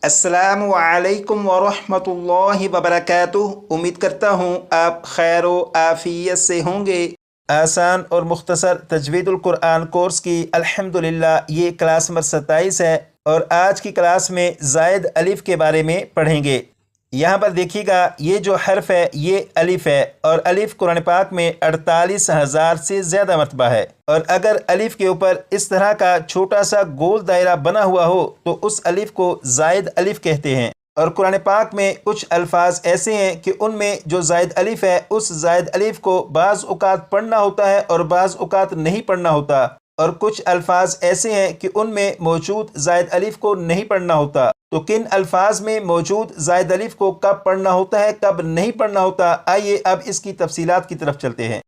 अस्सलामु अलैकुम वरहमतुल्लाहि वबरकातुह। उम्मीद करता हूँ आप खैर व आफियत से होंगे। आसान और मुख्तसर तजवीदुल कुरान कोर्स की अल्हम्दुलिल्लाह ये क्लास नंबर 27 है और आज की क्लास में ज़ायद अलिफ के बारे में पढ़ेंगे। यहाँ पर देखिएगा, ये जो हर्फ है ये अलिफ है और अलिफ कुरान पाक में 48,000 से ज़्यादा मरतबा है। और अगर अलिफ के ऊपर इस तरह का छोटा सा गोल दायरा बना हुआ हो तो उस अलिफ को ज़ायद अलिफ कहते हैं। और कुरान पाक में कुछ अल्फाज ऐसे हैं कि उनमें जो ज़ायद अलिफ है उस ज़ायद अलिफ को बाज़ औक़ात पढ़ना होता है और बाज़ औक़ात नहीं पढ़ना होता। और कुछ अल्फाज ऐसे हैं कि उनमें मौजूद ज़ायद अलिफ को नहीं पढ़ना होता। तो किन अल्फाज में मौजूद ज़ायद अलिफ को कब पढ़ना होता है, कब नहीं पढ़ना होता, आइए अब इसकी तफसीलात की तरफ चलते हैं।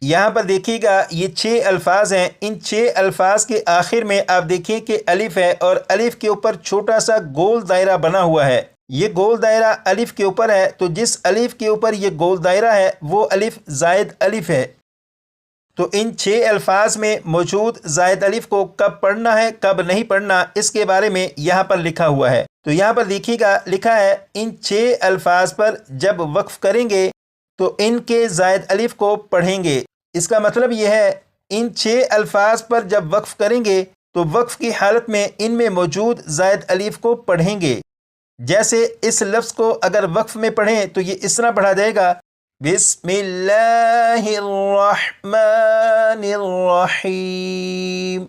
यहाँ पर देखिएगा, ये 6 अल्फाज हैं। इन 6 अल्फाज के आखिर में आप देखिए कि अलिफ है और अलिफ के ऊपर छोटा सा गोल दायरा बना हुआ है। ये गोल दायरा अलिफ के ऊपर है, तो जिस अलिफ के ऊपर ये गोल दायरा है वो अलिफ ज़ायद अलिफ है। तो इन 6 अल्फाज में मौजूद ज़ायद अलिफ को कब पढ़ना है, कब नहीं पढ़ना, इसके बारे में यहाँ पर लिखा हुआ है। तो यहाँ पर देखिएगा, लिखा है इन 6 अल्फाज पर जब वक्फ करेंगे तो इनके ज़ायद अलिफ को पढ़ेंगे। इसका मतलब यह है, इन 6 अल्फाज पर जब वक्फ करेंगे तो वक्फ की हालत में इनमें मौजूद ज़ायद अलिफ को पढ़ेंगे। जैसे इस लफ्ज़ को अगर वक्फ में पढ़ें तो ये इस तरह पढ़ा जाएगा, बिस्मिल्लाहिर्रहमानिर्रहीम,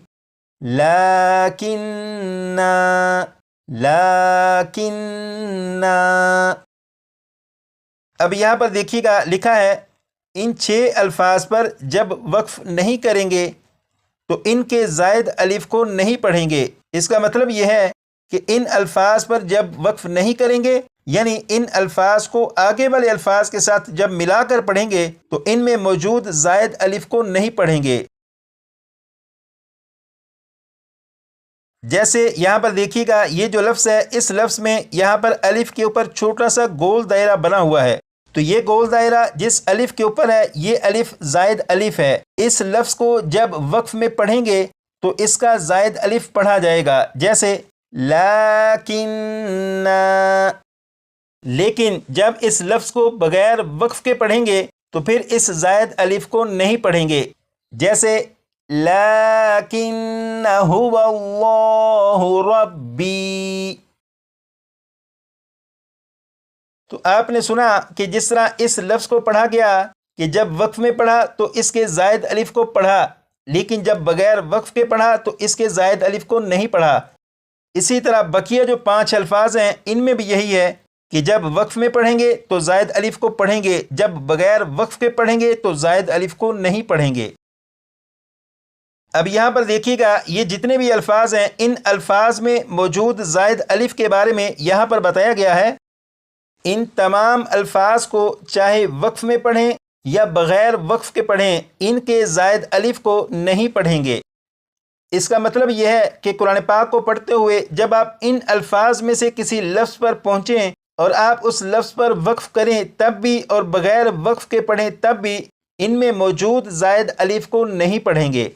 लाकिन्ना लाकिन्ना। अब यहाँ पर देखिएगा, लिखा है इन 6 अल्फाज पर जब वक्फ नहीं करेंगे तो इनके ज़ायद अलिफ को नहीं पढ़ेंगे। इसका मतलब यह है कि इन अल्फाज पर जब वक्फ नहीं करेंगे, यानी इन अल्फाज को आगे वाले अल्फाज के साथ जब मिलाकर पढ़ेंगे तो इनमें मौजूद ज़ायद अलिफ को नहीं पढ़ेंगे। जैसे यहाँ पर देखिएगा, ये जो लफ्ज़ है इस लफ्ज़ में यहाँ पर अलिफ के ऊपर छोटा सा गोल दायरा बना हुआ है। तो ये गोल दायरा जिस अलिफ के ऊपर है ये अलिफ ज़ायद अलिफ है। इस लफ्ज़ को जब वक्फ में पढ़ेंगे तो इसका ज़ायद अलिफ पढ़ा जाएगा, जैसे लाकिन्ना। लेकिन जब इस लफ्ज़ को बगैर वक्फ के पढ़ेंगे तो फिर इस ज़ायद अलिफ को नहीं पढ़ेंगे, जैसे लाकिन्ना हुवल्लाहु रब्बी। तो आपने सुना कि जिस तरह इस लफ्ज़ को पढ़ा गया कि जब वक्फ में पढ़ा तो इसके ज़ायद अलिफ को पढ़ा, लेकिन जब बगैर वक्फ के पढ़ा तो इसके ज़ायद अलिफ को नहीं पढ़ा। इसी तरह बकिया जो 5 अल्फाज हैं इनमें भी यही है कि जब वक्फ में पढ़ेंगे तो ज़ायद अलिफ को पढ़ेंगे, जब बगैर वक्फ के पढ़ेंगे तो ज़ायद अलिफ को नहीं पढ़ेंगे। अब यहाँ पर देखिएगा, ये जितने भी अल्फाज हैं इन अल्फाज में मौजूद ज़ायद अलिफ के बारे में यहाँ पर बताया गया है। इन तमाम अल्फाज को चाहे वक्फ में पढ़ें या बग़ैर वक्फ के पढ़ें, इनके ज़ायद अलिफ को नहीं पढ़ेंगे। इसका मतलब यह है कि कुरान पाक को पढ़ते हुए जब आप इन अल्फाज में से किसी लफ्ज़ पर पहुँचें और आप उस लफ्ज़ पर वक्फ करें तब भी और बग़ैर वक्फ के पढ़ें तब भी इनमें मौजूद ज़ायद अलिफ को नहीं पढ़ेंगे।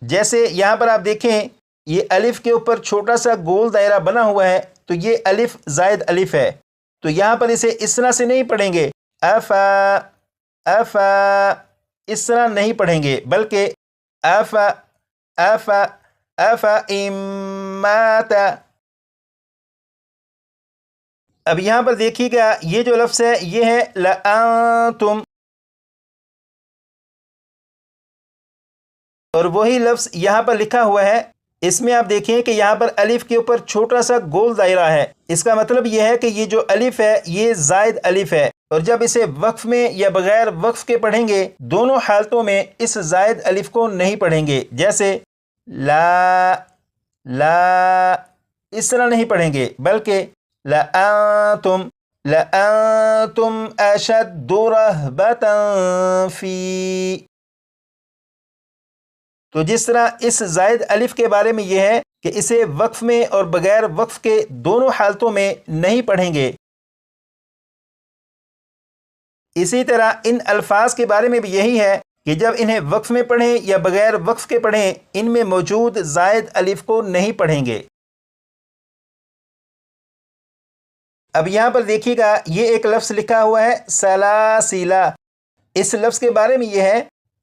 जैसे यहाँ पर आप देखें, ये अलिफ के ऊपर छोटा सा गोल दायरा बना हुआ है, तो ये अलिफ ज़ायद अलिफ है। तो यहाँ पर इसे इस तरह से नहीं पढ़ेंगे, अफा अफा, इस तरह नहीं पढ़ेंगे, बल्कि अफा अफा अफा इम्माता। अब यहाँ पर देखिएगा, ये जो लफ्ज़ है ये है लअंतुम, और वही लफ्ज़ यहाँ पर लिखा हुआ है। इसमें आप देखें कि यहाँ पर अलिफ के ऊपर छोटा सा गोल दायरा है। इसका मतलब यह है कि ये जो अलिफ है ये ज़ायद अलिफ है, और जब इसे वक्फ में या बगैर वक्फ के पढ़ेंगे दोनों हालतों में इस ज़ायद अलिफ को नहीं पढ़ेंगे, जैसे ला ला, इस तरह नहीं पढ़ेंगे, बल्कि लअंतुम लअंतुम अशद्दु रहबतन फी। तो जिस तरह इस ज़ायद अलिफ के बारे में यह है कि इसे वक्फ में और बगैर वक्फ के दोनों हालतों में नहीं पढ़ेंगे, इसी तरह इन अल्फाज के बारे में भी यही है کہ جب انہیں وقف میں پڑھیں یا بغیر وقف کے پڑھیں ان میں موجود زائد الف کو نہیں پڑھیں گے۔ اب یہاں پر دیکھیے گا یہ ایک لفظ لکھا ہوا ہے سلاسلہ۔ اس لفظ کے بارے میں یہ ہے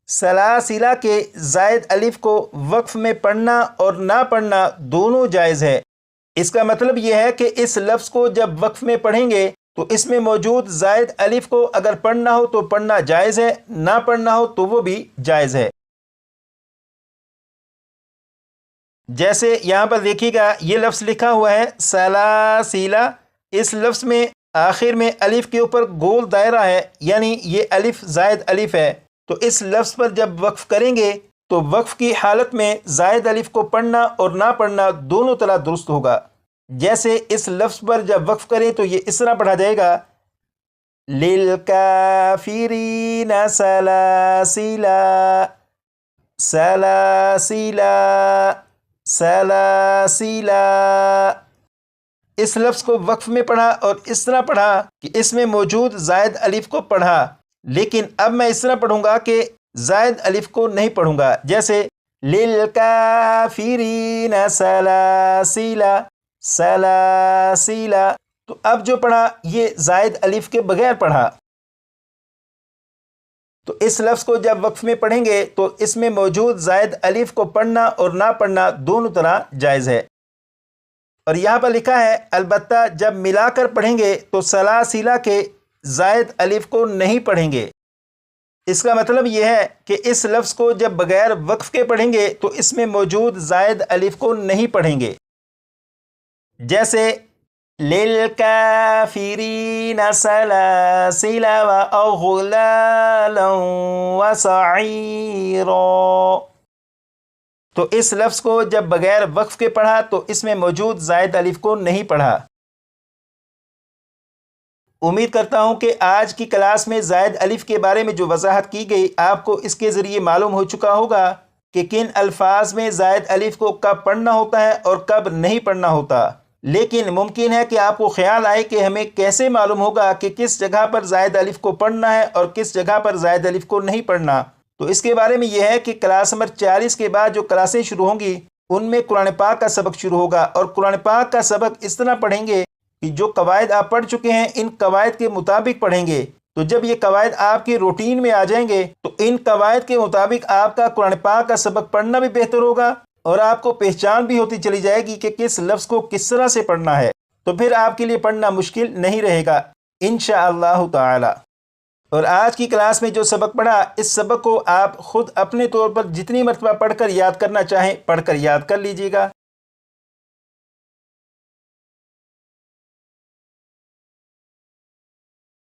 سلاسلہ کے زائد الف کو وقف میں پڑھنا اور نہ پڑھنا دونوں جائز ہے۔ اس کا مطلب یہ ہے کہ اس لفظ کو جب وقف میں پڑھیں گے تو اس میں موجود زائد الف کو اگر پڑھنا ہو تو پڑھنا جائز ہے، نہ پڑھنا ہو تو وہ بھی جائز ہے۔ جیسے یہاں پر دیکھیے گا یہ لفظ لکھا ہوا ہے سلاسلہ۔ اس لفظ میں آخر میں الف کے اوپر گول دائرہ ہے، یعنی یہ الف زائد الف ہے۔ تو اس لفظ پر جب وقف کریں گے تو وقف کی حالت میں زائد الف کو پڑھنا اور نہ پڑھنا دونوں طرح درست ہوگا۔ جیسے اس لفظ پر جب وقف کریں تو یہ اس طرح پڑھا جائے گا لِلْكَافِرِينَ سَلَاسِلَا سَلَاسِلَا سَلَاسِلَا۔ اس لفظ کو وقف میں پڑھا اور اس طرح پڑھا کہ اس میں موجود زائد الف کو پڑھا، لیکن اب میں اس طرح پڑھوں گا کہ زائد الف کو نہیں پڑھوں گا، جیسے لِلْكَافِرِينَ سَلَاسِلَا سَلَاسِلَا۔ تو اب جو پڑھا یہ زائد الف کے بغیر پڑھا۔ تو اس لفظ کو جب وقف میں پڑھیں گے تو اس میں موجود زائد الف کو پڑھنا اور نہ پڑھنا دونوں طرح جائز ہے۔ اور یہاں پر لکھا ہے البتہ جب ملا کر پڑھیں گے تو سلاسلہ کے زائد الف کو نہیں پڑھیں گے۔ اس کا مطلب یہ ہے کہ اس لفظ کو جب بغیر وقف کے پڑھیں گے تو اس میں موجود زائد الف کو نہیں پڑھیں گے، جیسے لِلْكَافِرِينَ سَلَاسِلَ وَأَغْلَالًا وَسَعِيرًا۔ تو اس لفظ کو جب بغیر وقف کے پڑھا تو اس میں موجود زائد الف کو نہیں پڑھا۔ امید کرتا ہوں کہ آج کی کلاس میں زائد الف کے بارے میں جو وضاحت کی گئی آپ کو اس کے ذریعے معلوم ہو چکا ہوگا کہ کن الفاظ میں زائد الف کو کب پڑھنا ہوتا ہے اور کب نہیں پڑھنا ہوتا۔ لیکن ممکن ہے کہ آپ کو خیال آئے کہ ہمیں کیسے معلوم ہوگا کہ کس جگہ پر زائد الف کو پڑھنا ہے اور کس جگہ پر زائد الف کو نہیں پڑھنا۔ تو اس کے بارے میں یہ ہے کہ کلاس نمبر 40 کے بعد جو کلاسیں شروع ہوں گی ان میں قرآن پاک کا سبق شروع ہوگا، اور قرآن پاک کا سبق اس طرح پڑھیں گے کہ جو قواعد آپ پڑھ چکے ہیں ان قواعد کے مطابق پڑھیں گے۔ تو جب یہ قواعد آپ کی روٹین میں آ جائیں گے تو ان قواعد کے مطابق آپ کا قرآن پاک کا سبق پڑھنا بھی بہتر ہوگا، اور آپ کو پہچان بھی ہوتی چلی جائے گی کہ کس لفظ کو کس طرح سے پڑھنا ہے۔ تو پھر آپ کے لیے پڑھنا مشکل نہیں رہے گا انشاءاللہ تعالی۔ اور آج کی کلاس میں جو سبق پڑھا اس سبق کو آپ خود اپنے طور پر جتنی مرتبہ پڑھ کر یاد کرنا چاہیں پڑھ کر یاد کر لیجیے گا۔